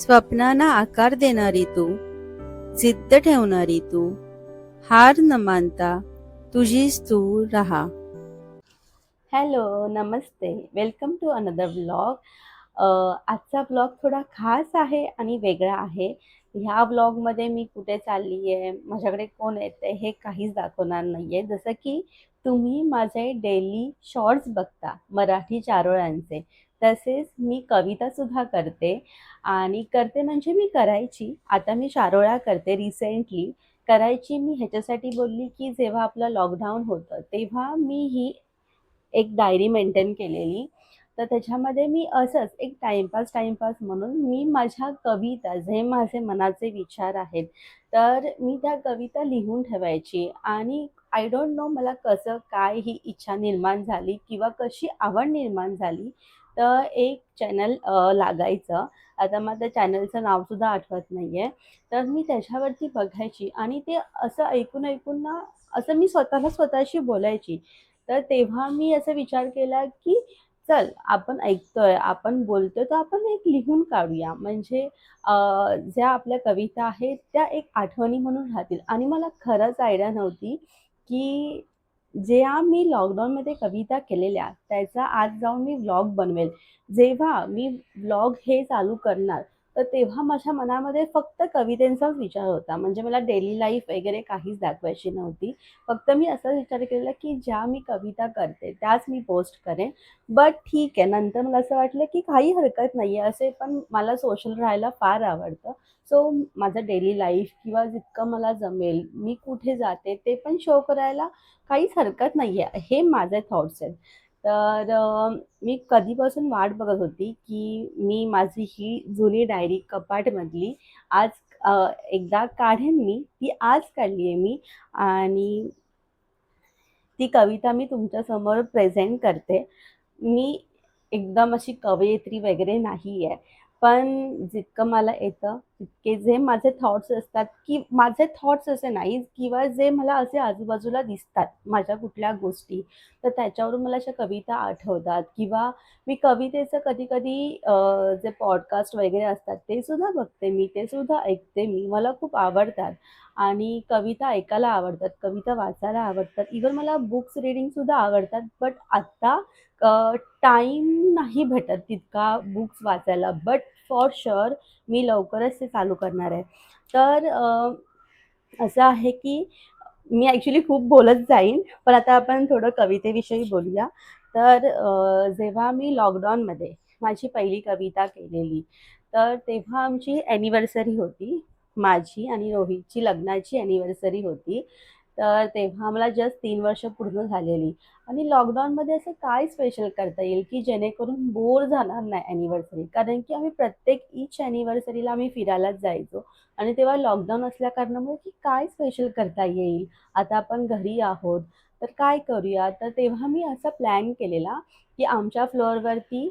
स्वप्नांना आकार देणारी तू, जिद्द ठेवणारी तू, हार न मानता तुझीच तू रहा. हॅलो, नमस्ते. Welcome to another vlog. आजचा व्लॉग थोडा खास आहे आणि वेगळा आहे. ह्या व्लॉगमध्ये मी कुठे चालली आहे, माझ्याकडे कोण येतंय हे काहीच दाखवणार नाही आहे. जसं की तुम्ही माझे डेली शॉर्ट्स बघता मराठी चारोळ्यांचे, तसेच मी कवितासुद्धा करते आणि करते म्हणजे मी करायची. आता मी चारोळ्या करते रिसेंटली. करायची मी ह्याच्यासाठी बोलली, की जेव्हा आपलं लॉकडाऊन होतं, तेव्हा मी ही एक डायरी मेंटेन केलेली. तर त्याच्यामध्ये मी असंच एक टाईमपास म्हणून मी माझ्या कविता, जे माझे मनाचे विचार आहेत, तर मी त्या कविता लिहून ठेवायची. आणि आय डोंट नो मला कसं काय ही इच्छा निर्माण झाली किंवा कशी आवड निर्माण झाली. तर एक चॅनल लागायचं. आता मला त्या चॅनलचं नावसुद्धा आठवत नाही आहे. तर मी त्याच्यावरती बघायची आणि ते असं ऐकून ना, असं मी स्वतःशी बोलायची. तर तेव्हा मी असा विचार केला, की चल आपण ऐकतोय, आपण बोलतोय, तर आपण एक लिहून काढूया. म्हणजे अ, ज्या आपल्या कविता आहेत त्या एक आठवणी म्हणून राहतील. आणि मला खरंच आयडिया नव्हती, की ज्या मी लॉकडाऊनमध्ये कविता केलेल्या, त्याचा आज जाऊन मी व्लॉग बनवेल. जेव्हा मी व्लॉग हे चालू करणार, तर तेव्हा माझ्या मनामध्ये फक्त कवितेचाच विचार होता. म्हणजे मला डेली लाईफ वगैरे काहीच दाखवायची नव्हती. फक्त मी असा विचार केलेला, की ज्या मी कविता करते त्याच मी पोस्ट करेन. बट ठीक आहे, नंतर मला असं वाटलं, की काही हरकत नाही आहे. असे पण मला सोशल राहायला फार आवडतं. सो माझं डेली लाईफ किंवा जितकं मला जमेल, मी कुठे जाते ते पण शो करायला काहीच हरकत नाही आहे. हे माझे थॉट्स आहेत. तर मी कधीपासून वाट बघत होती, की मी माझी ही जुनी डायरी कपाटमधली आज एकदा काढेन मी. ती आज काढली आहे मी. आणि ती कविता मी तुमच्यासमोर प्रेझेंट करते. मी एकदम अशी कवयित्री वगैरे नाही आहे. पण जितकं मला येतं, तितके जे माझे थॉट्स असतात, की माझे थॉट्स असे नाही किंवा जे मला असे आजूबाजूला दिसतात, माझ्या कुठल्या गोष्टी, तर त्याच्यावरून मला अशा कविता आठवतात. किंवा मी कवितेचं कधी-कधी जे पॉडकास्ट वगैरे असतात, ते सुद्धा बघते मी, ते सुद्धा ऐकते मी. मला खूप आवडतात आणि कविता ऐकायला आवडतात, कविता वाचायला आवडतात. इव्हन मला बुक्स रीडिंगसुद्धा आवडतात. बट आत्ता टाईम नाही भेटत तितका बुक्स वाचायला. बट फॉर शुअर मी लवकरच ते चालू करणार आहे. तर असं आहे की मी ॲक्च्युली खूप बोलत जाईन, पण आता आपण थोडं कवितेविषयी बोलूया. तर जेव्हा मी लॉकडाऊनमध्ये माझी पहिली कविता केलेली, तर तेव्हा आमची ॲनिव्हर्सरी होती. माझी आणि रोहितची लग्नाची ॲनिव्हर्सरी होती. तर तेव्हा आम्हाला जस्ट 3 वर्ष पूर्ण झालेली. आणि लॉकडाऊनमध्ये असं काय स्पेशल करता येईल, की जेणेकरून बोर जाणार नाही ॲनिव्हर्सरी. कारण की आम्ही प्रत्येक ईच ॲनिव्हर्सरीला आम्ही फिरायलाच जायचो. आणि तेव्हा लॉकडाऊन असल्या कारणामुळे की काय स्पेशल करता येईल, आता आपण घरी आहोत, तर काय करूया. तर तेव्हा मी असा प्लॅन केलेला, की आमच्या फ्लोअरवरती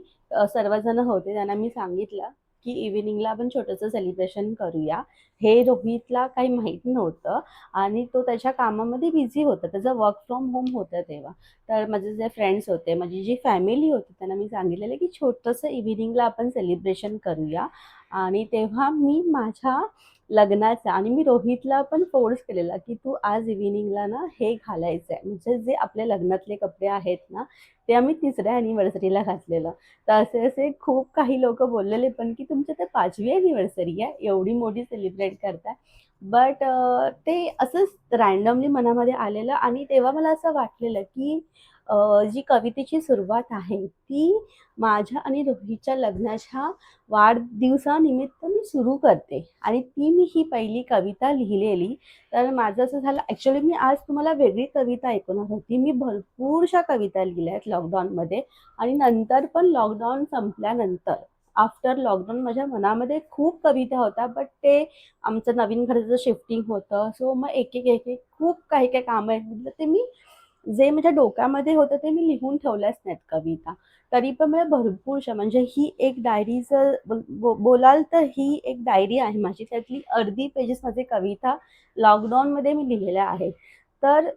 सर्वजण होते, त्यांना मी सांगितलं, की इव्हिनिंगला आपण छोटंसं सेलिब्रेशन करूया. हे रोहितला काही माहीत नव्हतं आणि तो त्याच्या कामामध्ये बिझी होता. त्याचं वर्क फ्रॉम होम होतं तेव्हा. तर माझे जे फ्रेंड्स होते, माझी जी फॅमिली होती, त्यांना मी सांगितलेलं, की छोटंसं इव्हिनिंगला आपण सेलिब्रेशन करूया. आणि तेव्हा मी माझ्या लग्नाचा आणि मी रोहितला पण फोर्स केलेला, की तू आज इव्हिनिंगला ना हे घालायचं आहे. म्हणजे जे आपले लग्नातले कपडे आहेत ना, ते आम्ही तिसऱ्या ॲनिव्हर्सरीला घातलेलं. तर असे खूप काही लोकं बोललेले पण, की तुमची तर 5वी ॲनिव्हर्सरी आहे, एवढी मोठी सेलिब्रेट करताय. बट ते असंच रँडमली मनामध्ये आलेलं. आणि तेव्हा मला असं वाटलेलं, की जी कवितेची सुरुवात आहे, ती माझ्या आणि रोहितच्या लग्नाच्या वाढदिवसानिमित्त मी सुरू करते. आणि ती मी ही पहिली कविता लिहिलेली. तर माझं असं झालं, ॲक्च्युअली मी आज तुम्हाला वेगळी कविता ऐकवणार होती. मी भरपूरशा कविता लिहिल्या आहेत लॉकडाऊनमध्ये. आणि नंतर पण लॉकडाऊन संपल्यानंतर, आफ्टर लॉकडाऊन माझ्या मनामध्ये खूप कविता होत्या. बट ते आमचं नवीन घराचं शिफ्टिंग होतं. सो मग एक खूप काही कामं आहेत. ते मी जे माझ्या डोक्यामध्ये होतं ते मी लिहून ठेवल्याच नाहीत कविता. तरी पण मला भरपूरशा, म्हणजे ही एक डायरीचं बोलाल तर ही एक डायरी आहे माझी. त्यातली अर्धी पेजेस माझे कविता लॉकडाऊनमध्ये मी लिहिलेल्या आहेत. तर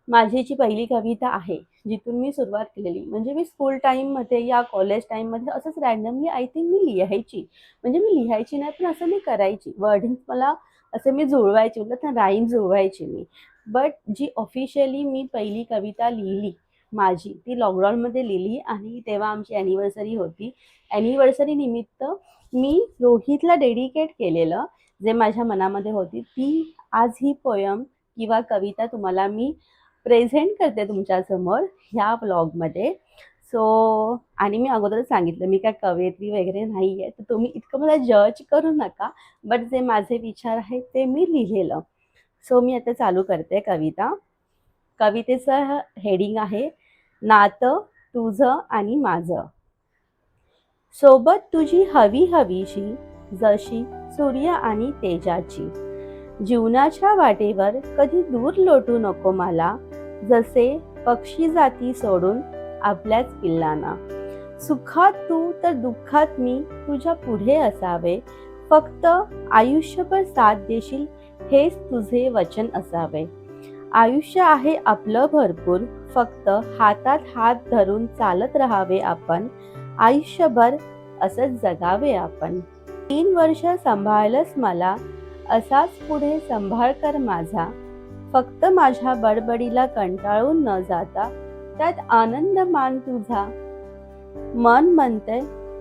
माझी जी पहिली कविता आहे, जिथून मी सुरुवात केलेली, म्हणजे मी स्कूल टाईममध्ये या कॉलेज टाईममध्ये असंच रँडमली आय थिंक मी लिहायची. म्हणजे मी लिहायची नाही, पण असं मी करायची. वर्डिंग्स मला असे मी जुळवायचे, मतलब ना राईम जुळवायची मी. बट जी ऑफिशियली मी पहिली कविता लिहिली माझी, ती लॉकडाऊनमध्ये लिहिली आणि तेव्हा आमची ॲनिव्हर्सरी होती. ॲनिव्हर्सरी निमित्त मी रोहितला डेडिकेट केलेलं, जे माझ्या मनामध्ये होती ती आज ही पोयम किंवा कविता तुम्हाला मी प्रेझेंट करते तुमच्यासमोर ह्या व्लॉगमध्ये. सो आणि मी अगोदरच सांगितलं मी काय कवयित्री वगैरे नाही आहे, तर तुम्ही इतकं मला जज करू नका. बट जे माझे विचार आहेत ते मी लिहिलेलं. सो मी आता चालू करते कविता. कवितेचं हेडिंग आहे, नातं तुझं आणि माझं. सोबत तुझी हवी हवीशी, जशी सूर्य आणि तेजाची. जीवनाच्या वाटेवर कधी दूर लोटू नको मला, जसे पक्षी जाती सोडून आपल्याच पिल्लांना. सुखात तू तर दुःखात मी तुझ्या पुढे असावे, फक्त आयुष्यभर साथ देशील हेच तुझे वचन असावे. आयुष्य आहे आपलं भरपूर, फक्त हातात हात धरून चालत राहावे आपण, आयुष्यभर असंच जगावे आपण. 3 वर्ष सांभाळलंस मला, असाच पुढे सांभाळ कर माझा. फक्त माझ्या बडबडीला कंटाळून न जाता त्यात आनंद मान तुझा. मन म्हणतंय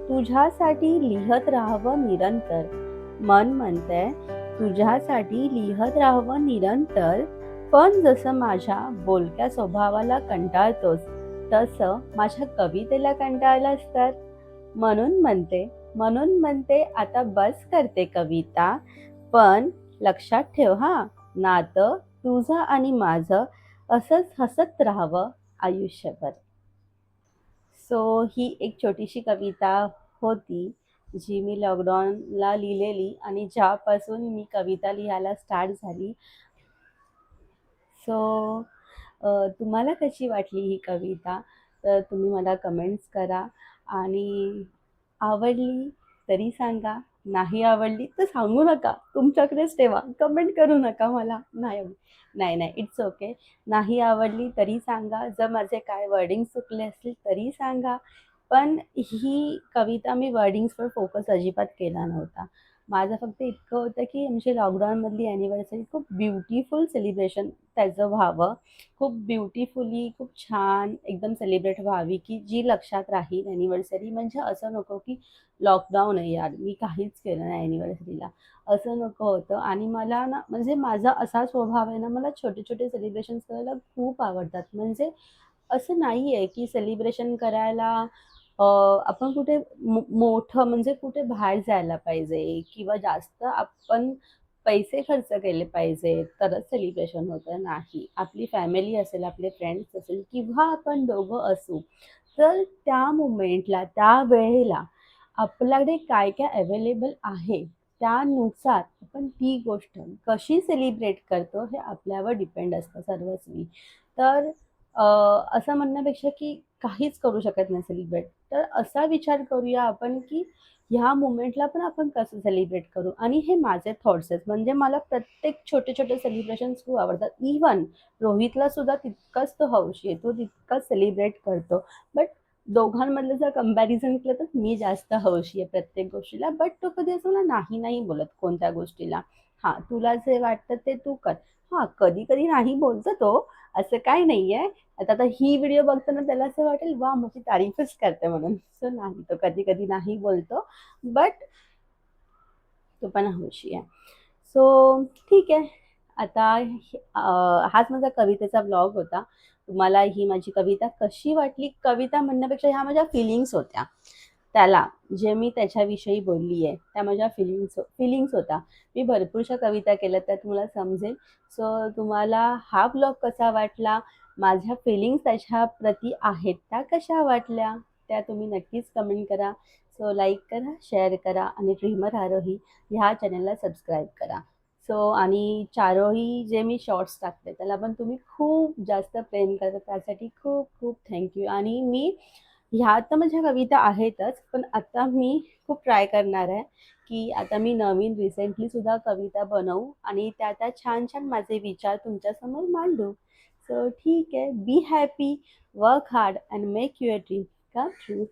तुझ्यासाठी लिहत राहावं निरंतर. मन म्हणतंय तुझ्यासाठी लिहत राहावं निरंतर. पण जसं माझ्या बोलक्या स्वभावाला कंटाळतोस, तसं माझ्या कवितेला कंटाळलास तर. म्हणून म्हणते आता बस करते कविता. पण लक्षात ठेव हा, नातं तुझं आणि माझं असंच हसत राहावं आयुष्यभर. सो ही एक छोटीशी कविता होती, जी मी लॉकडाऊनला लिहिलेली आणि ज्यापासून मी कविता लिहायला स्टार्ट झाली. सो तुम्हाला कशी वाटली ही कविता, तर तुम्ही मला कमेंट्स करा. आणि आवडली तरी सांगा, नाही आवडली तर सांगू नका, तुमच्याकडेच ठेवा, कमेंट करू नका मला नाही आवडली. नाही नाही, इट्स ओके. नाही आवडली तरी सांगा, जर माझे काय वर्डिंग चुकले असतील तरी सांगा. पण ही कविता मी वर्डिंग्सवर फोकस अजिबात केला नव्हता. माझं फक्त इतकं होतं की आमची लॉकडाऊनमधली ॲनिव्हर्सरी खूप ब्युटिफुल सेलिब्रेशन त्याचं व्हावं, खूप ब्युटिफुली, खूप छान एकदम सेलिब्रेट व्हावी, की जी लक्षात राहील ॲनिव्हर्सरी. म्हणजे असं नको की लॉकडाऊन आहे यार, मी काहीच केलं नाही ॲनिव्हर्सरीला, असं नको होतं. आणि मला ना, म्हणजे माझा असा स्वभाव आहे ना, मला छोटे छोटे सेलिब्रेशन्स करायला खूप आवडतात. म्हणजे असं नाही आहे की सेलिब्रेशन करायला आपण कुठे मोठं, म्हणजे कुठे बाहेर जायला पाहिजे किंवा जास्त आपण पैसे खर्च केले पाहिजे तरच सेलिब्रेशन होतं. नाही, आपली फॅमिली असेल, आपले फ्रेंड्स असेल किंवा आपण दोघं असू, तर त्या मुमेंटला, त्या वेळेला आपल्याकडे काय काय अवेलेबल आहे, त्यानुसार आपण ती गोष्ट कशी सेलिब्रेट करतो हे आपल्यावर डिपेंड असतं सर्वस्वी. तर असं म्हणण्यापेक्षा की काहीच करू शकत नाही सेलिब्रेट, तर असा विचार करूया आपण की ह्या मुमेंटला पण आपण कसं सेलिब्रेट करू. आणि हे माझे थॉट्स आहेत. म्हणजे मला प्रत्येक छोटे छोटे सेलिब्रेशन्स खूप आवडतात. इवन रोहितला सुद्धा तितकंच तो हौशी आहे, तो तितकंच सेलिब्रेट करतो. बट दोघांमधलं जर कंपॅरिझन केलं तर मी जास्त हौशी आहे प्रत्येक गोष्टीला. बट तो कधी असं मला नाही नाही बोलत कोणत्या गोष्टीला. हां, तुला जे वाटतं ते तू कर. हां, कधी कधी नाही बोलतो तो, असं काही नाही आहे. आता ही व्हिडिओ बघताना त्याला असं वाटेल वा माझी तारीफच करते म्हणून. सो नाही, तो कधी कधी नाही बोलतो. बट तो पण हौशी आहे. सो ठीक आहे. आता हाच माझा कवितेचा ब्लॉग होता. तुम्हाला ही माझी कविता कशी वाटली, कविता म्हणण्यापेक्षा ह्या माझ्या फिलिंग्स होत्या. त्याला जे मी त्याच्याविषयी बोलली आहे त्या माझ्या फिलिंग्स होता. मी भरपूरशा कविता केल्या, त्यात तुम्हाला समजेल. सो तुम्हाला हा ब्लॉग कसा वाटला, माझ्या फिलिंग्स त्याच्याप्रती आहेत त्या कशा वाटल्या, त्या तुम्ही नक्कीच कमेंट करा. सो लाईक करा, शेअर करा आणि ड्रीमर आरोही ह्या चॅनलला सबस्क्राईब करा. सो आणि चारोही जे मी शॉर्ट्स टाकते त्याला पण तुम्ही खूप जास्त प्रेम करता, त्यासाठी खूप खूप थँक्यू. आणि मी ह्या तर माझ्या कविता आहेतच, पण आता मी खूप ट्राय करणार आहे की आता मी नवीन रिसेंटलीसुद्धा कविता बनवू आणि त्या त्या छान छान माझे विचार तुमच्यासमोर मांडू. सो ठीक आहे, be happy, work hard and make your dream come true.